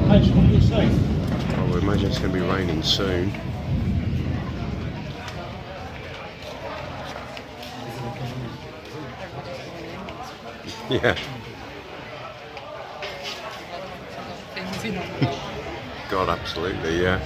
Oh, I imagine it's going to be raining soon. Yeah. God, absolutely, yeah.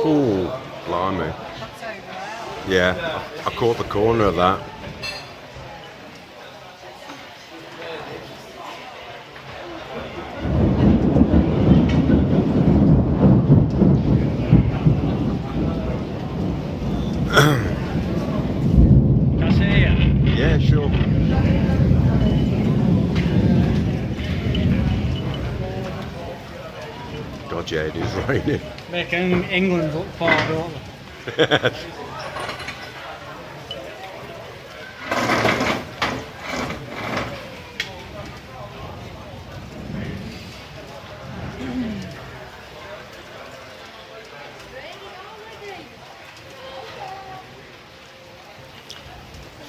Ooh, blimey. Yeah, I caught the corner of that. Can I see you? Yeah, sure. God, yeah, it is raining. Making England look poor, don't they?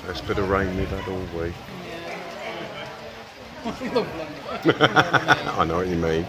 First bit of rain we've had all week. I know what you mean.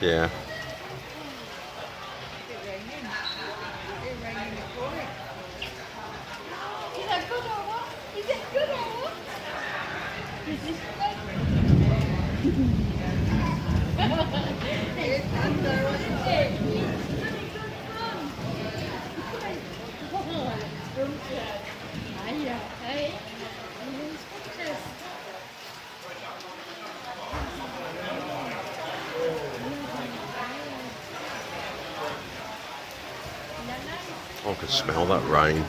Yeah. I can smell that rain.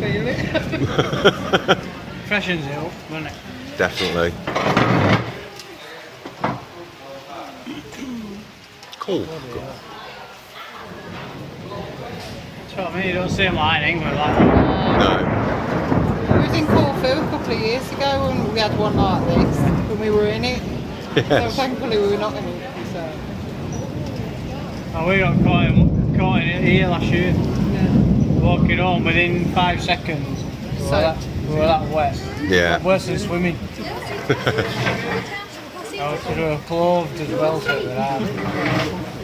Feel it? Freshens it up, doesn't it? Definitely. Cool. That's what I mean, you don't see them like in England like that. No. We was in Corfu a couple of years ago and we had one like this when we were in it. So Yes. thankfully we were not in it. So Oh, we got caught in it here last year. yeah. Walking home within 5 seconds. We were that wet. Yeah. Worse than swimming. I was sort of clothed as well, so it was hard.